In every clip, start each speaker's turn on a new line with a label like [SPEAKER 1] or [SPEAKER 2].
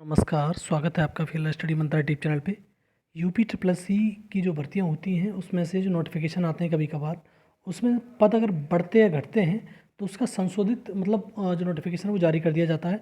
[SPEAKER 1] नमस्कार, स्वागत है आपका फिलहाल स्टडी मंत्रा यूट्यूब चैनल पे। यूपी ट्रिपल एस सी की जो भर्तियां होती हैं उसमें से जो नोटिफिकेशन आते हैं कभी कभार, उसमें पद अगर बढ़ते या घटते हैं तो उसका संशोधित जो नोटिफिकेशन है वो जारी कर दिया जाता है।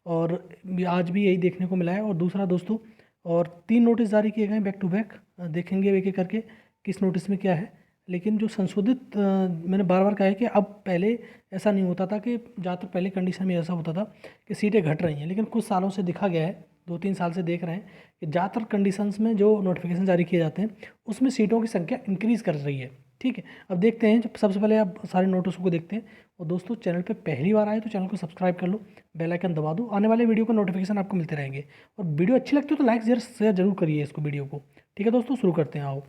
[SPEAKER 1] और आज भी यही देखने को मिला है। और दूसरा दोस्तों, और 3 नोटिस जारी किए गए हैं बैक टू बैक। देखेंगे एक एक करके किस नोटिस में क्या है। लेकिन जो संशोधित मैंने बार बार कहा है कि अब पहले ऐसा नहीं होता था, कि ज़्यादातर पहले कंडीशन में ऐसा होता था कि सीटें घट रही हैं, लेकिन कुछ सालों से देखा गया है, 2-3 साल से देख रहे हैं कि ज़्यादातर कंडीशंस में जो नोटिफिकेशन जारी किए जाते हैं उसमें सीटों की संख्या इंक्रीज़ कर रही है। ठीक है, अब देखते हैं। जब सबसे पहले आप सारे नोटिसों को देखते हैं। और दोस्तों, चैनल पे पहली बार आए तो चैनल को सब्सक्राइब कर लो, बेल आइकन दबा दो, आने वाले वीडियो का नोटिफिकेशन आपको मिलते रहेंगे। और वीडियो अच्छी लगती हो तो लाइक शेयर जरूर करिए इसको, वीडियो को। ठीक है दोस्तों, शुरू करते हैं। आओ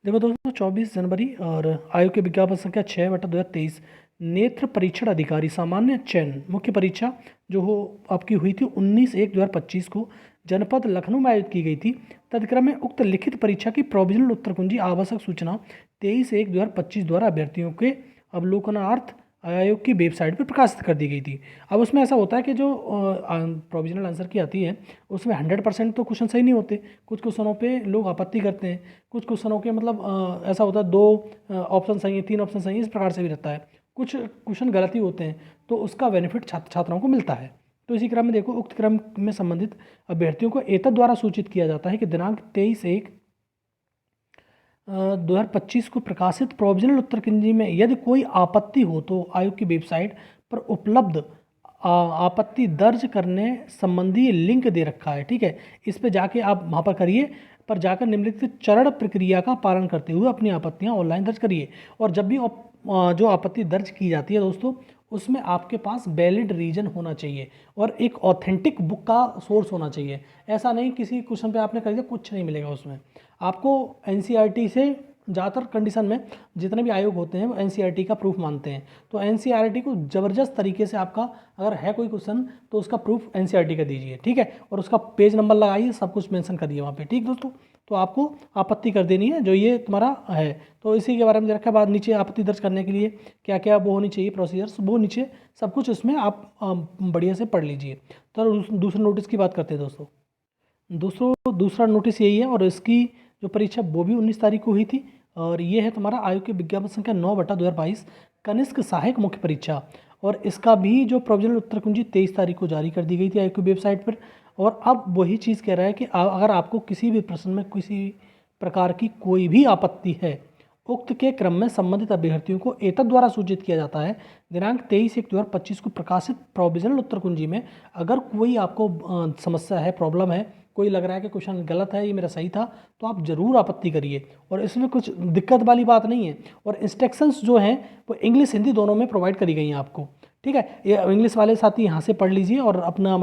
[SPEAKER 1] देखो दोस्तों, 24 जनवरी और आयोग के विज्ञापन संख्या 6/2023, नेत्र परीक्षण अधिकारी सामान्य चयन मुख्य परीक्षा जो हो आपकी हुई थी 19/1/2025 को जनपद लखनऊ में आयोजित की गई थी। तत्क्रम में उक्त लिखित परीक्षा की प्रोविजनल उत्तर कुंजी आवश्यक सूचना 23/1/2025 द्वारा अभ्यर्थियों के अवलोकनार्थ आयोग की वेबसाइट पर प्रकाशित कर दी गई थी। अब उसमें ऐसा होता है कि जो प्रोविजनल आंसर की आती है उसमें 100% तो क्वेश्चन सही नहीं होते। कुछ क्वेश्चनों पे लोग आपत्ति करते हैं, कुछ क्वेश्चनों के ऐसा होता है 2 ऑप्शन सही है, 3 ऑप्शन सही है, इस प्रकार से भी रहता है। कुछ क्वेश्चन गलत ही होते हैं, तो उसका बेनिफिट छात्र छात्राओं को मिलता है। तो इसी क्रम में देखो, उक्त क्रम में संबंधित अभ्यर्थियों को एतद द्वारा सूचित किया जाता है कि दिनांक 23/1/2025 को प्रकाशित प्रोविजनल उत्तर कुंजी में यदि कोई आपत्ति हो तो आयोग की वेबसाइट पर उपलब्ध आपत्ति दर्ज करने संबंधी लिंक दे रखा है। ठीक है, इस पे जाके आप वहाँ पर करिए, पर जाकर निम्नलिखित चरण प्रक्रिया का पालन करते हुए अपनी आपत्तियाँ ऑनलाइन दर्ज करिए। और जब भी जो आपत्ति दर्ज की जाती है दोस्तों, उसमें आपके पास वैलिड रीजन होना चाहिए और एक ऑथेंटिक बुक का सोर्स होना चाहिए। ऐसा नहीं किसी क्वेश्चन पे आपने कर दिया, कुछ नहीं मिलेगा उसमें आपको। एनसीईआरटी से ज़्यादातर कंडीशन में जितने भी आयोग होते हैं वो एनसीईआरटी का प्रूफ मानते हैं। तो एनसीईआरटी को ज़बरदस्त तरीके से आपका अगर है कोई क्वेश्चन तो उसका प्रूफ एनसीईआरटी का दीजिए। ठीक है, और उसका पेज नंबर लगाइए, सब कुछ मेंशन करिए वहाँ पे। ठीक दोस्तों, तो आपको आपत्ति कर देनी है जो ये तुम्हारा है। तो इसी के बारे में रखा बाद नीचे आपत्ति दर्ज करने के लिए क्या क्या वो होनी चाहिए प्रोसीजर्स, वो नीचे सब कुछ इसमें आप बढ़िया से पढ़ लीजिए। तो दूसरे नोटिस की बात करते हैं दोस्तों। दूसरा नोटिस यही है, और इसकी जो परीक्षा वो भी 19 तारीख को हुई थी। और ये है तुम्हारा आयोग के विज्ञापन संख्या 9/2022 कनिष्क सहायक मुख्य परीक्षा। और इसका भी जो प्रोविजनल उत्तर कुंजी 23 तारीख को जारी कर दी गई थी आयोग की वेबसाइट पर। और अब वही चीज़ कह रहा है कि अगर आपको किसी भी प्रश्न में किसी प्रकार की कोई भी आपत्ति है, उक्त के क्रम में संबंधित अभ्यर्थियों को एतद द्वारा सूचित किया जाता है दिनांक 23/1/2025 को प्रकाशित प्रोविजनल उत्तर कुंजी में। अगर कोई आपको समस्या है, प्रॉब्लम है, कोई लग रहा है कि क्वेश्चन गलत है, ये मेरा सही था, तो आप ज़रूर आपत्ति करिए। और इसमें कुछ दिक्कत वाली बात नहीं है। और इंस्ट्रक्शंस जो हैं वो इंग्लिश हिंदी दोनों में प्रोवाइड करी गई हैं आपको। ठीक है, ये इंग्लिश वाले साथी यहाँ से पढ़ लीजिए और अपना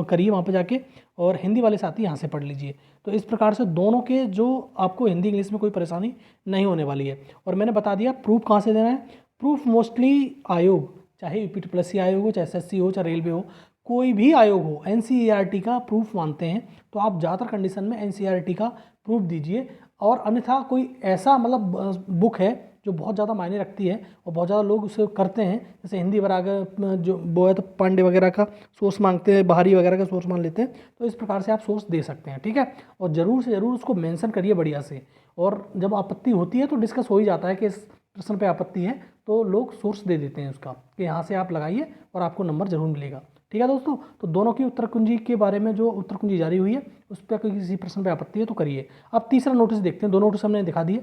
[SPEAKER 1] करिए वहाँ पे जाके, और हिंदी वाले साथी यहाँ से पढ़ लीजिए। तो इस प्रकार से दोनों के जो आपको हिंदी इंग्लिश में कोई परेशानी नहीं होने वाली है। और मैंने बता दिया प्रूफ कहाँ से देना है। प्रूफ मोस्टली आयोग, चाहे यूपी ट्रिपल एस सी आयोग हो, चाहे एसएससी हो, चाहे रेलवे हो, कोई भी आयोग हो, एनसीईआरटी का प्रूफ मानते हैं। तो आप ज़्यादातर कंडीशन में एनसीईआरटी का प्रूफ दीजिए। और अन्यथा कोई ऐसा बुक है जो बहुत ज़्यादा मायने रखती है और बहुत ज़्यादा लोग उसे करते हैं, जैसे हिंदी वगैरह जो वो है तो पांडे वगैरह का सोर्स मांगते हैं, बाहरी वगैरह का सोर्स मान लेते हैं। तो इस प्रकार से आप सोर्स दे सकते हैं। ठीक है, और ज़रूर से ज़रूर उसको मेंशन करिए बढ़िया से। और जब आपत्ति होती है तो डिस्कस हो ही जाता है कि इस प्रश्न पे आपत्ति है, तो लोग सोर्स दे देते हैं उसका कि यहाँ से आप लगाइए और आपको नंबर जरूर मिलेगा। ठीक है दोस्तों, तो दोनों की उत्तर कुंजी के बारे में जो उत्तर कुंजी जारी हुई है उस पर किसी प्रश्न पे आपत्ति है तो करिए। अब तीसरा नोटिस देखते हैं। दो नोटिस हमने दिखा दिए।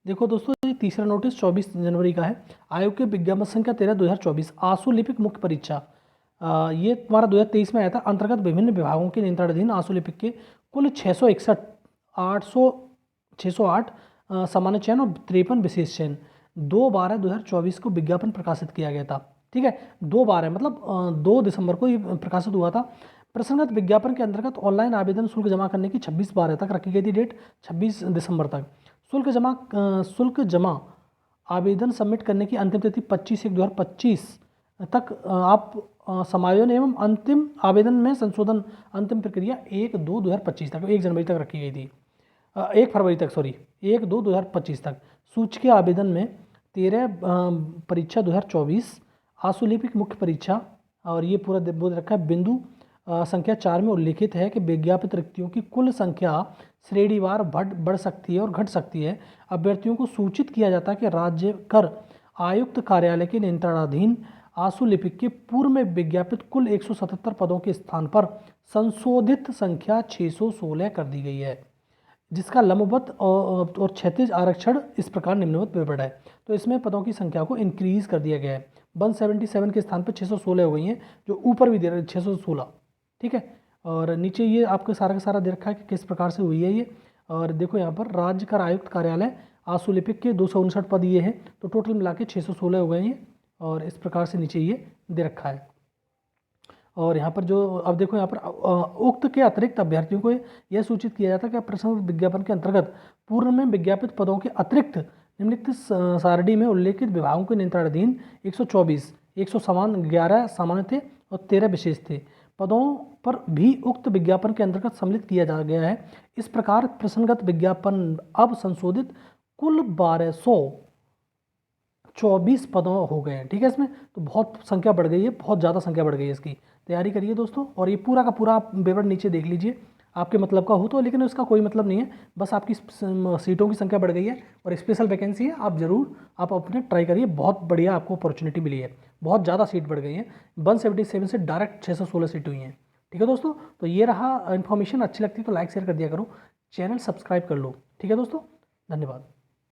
[SPEAKER 1] देखो दोस्तों, ये तीसरा नोटिस 24 जनवरी का है। आयोग के विज्ञापन संख्या 13/2024 आंसू लिपिक मुख्य परीक्षा। ये तुम्हारा 2023 में आया था। अंतर्गत विभिन्न विभागों के नियंत्रणाधीन आंसू लिपिक के कुल 608 सामान्य चयन और 53 विशेष चयन 2/12/2024 को विज्ञापन प्रकाशित किया गया था। ठीक है, 2/12 मतलब 2 दिसंबर को ये प्रकाशित हुआ था। प्रसंगत विज्ञापन के अंतर्गत ऑनलाइन आवेदन शुल्क जमा करने की 26/12 तक रखी गई थी डेट, 26 दिसंबर तक। शुल्क जमा आवेदन सबमिट करने की अंतिम तिथि 25/1/2025 तक। आप समायोजन एवं अंतिम आवेदन में संशोधन अंतिम प्रक्रिया 1/2/2025 तक, 1 जनवरी तक रखी गई थी। 1 फरवरी तक, सॉरी, 1/2/2025 तक। सूचकीय आवेदन में 13 परीक्षा 2024 आंसू लिपिक मुख्य परीक्षा। और ये पूरा बोल रखा है बिंदु संख्या 4 में उल्लिखित है कि विज्ञापित रिक्तियों की कुल संख्या श्रेणीवार बढ़ सकती है और घट सकती है। अभ्यर्थियों को सूचित किया जाता है कि राज्य कर आयुक्त कार्यालय के नियंत्रणाधीन आशुलिपिक के पूर्व में विज्ञापित कुल 177 पदों के स्थान पर संशोधित संख्या 616 कर दी गई है, जिसका लंबवत और क्षैतिज आरक्षण इस प्रकार निम्नवत विवरण है। तो इसमें पदों की संख्या को इंक्रीज कर दिया गया है। 177 के स्थान पर 616 हो गई हैं, जो ऊपर भी दे रहे हैं 616, ठीक है। और नीचे ये आपको सारा का सारा दे रखा है कि किस प्रकार से हुई है ये। और देखो यहाँ पर राज्य कर आयुक्त कार्यालय आशुलिपिक के 259 पद ये हैं, तो टोटल मिला के 616 हो गए हैं। और इस प्रकार से नीचे ये दे रखा है। और यहाँ पर जो अब देखो यहाँ पर उक्त के अतिरिक्त अभ्यर्थियों को यह सूचित किया जाता है कि प्रश्न विज्ञापन के अंतर्गत पूर्व में विज्ञापित पदों के अतिरिक्त निम्नलिखित सारणी में उल्लेखित विभागों के नियंत्रणाधीन 124 11 सामान्य थे और 13 विशेष थे पदों पर भी उक्त विज्ञापन के अंतर्गत सम्मिलित किया जा गया है। इस प्रकार प्रश्नगत विज्ञापन अब संशोधित कुल 1224 पदों हो गए हैं, ठीक है। इसमें तो बहुत संख्या बढ़ गई है, बहुत ज़्यादा संख्या बढ़ गई है। इसकी तैयारी करिए दोस्तों, और ये पूरा का पूरा आप विवरण नीचे देख लीजिए, आपके मतलब का हो तो, लेकिन उसका कोई मतलब नहीं है, बस आपकी सीटों की संख्या बढ़ गई है और स्पेशल वैकेंसी है। आप ज़रूर आप अपने ट्राई करिए, बहुत बढ़िया आपको अपॉर्चुनिटी मिली है, बहुत ज़्यादा सीट बढ़ गई है। 177 से डायरेक्ट 616 सीट हुई हैं, ठीक है दोस्तों। तो ये रहा इन्फॉर्मेशन, अच्छी लगती है तो लाइक शेयर कर दिया करो, चैनल सब्सक्राइब कर लो, ठीक है दोस्तों। धन्यवाद।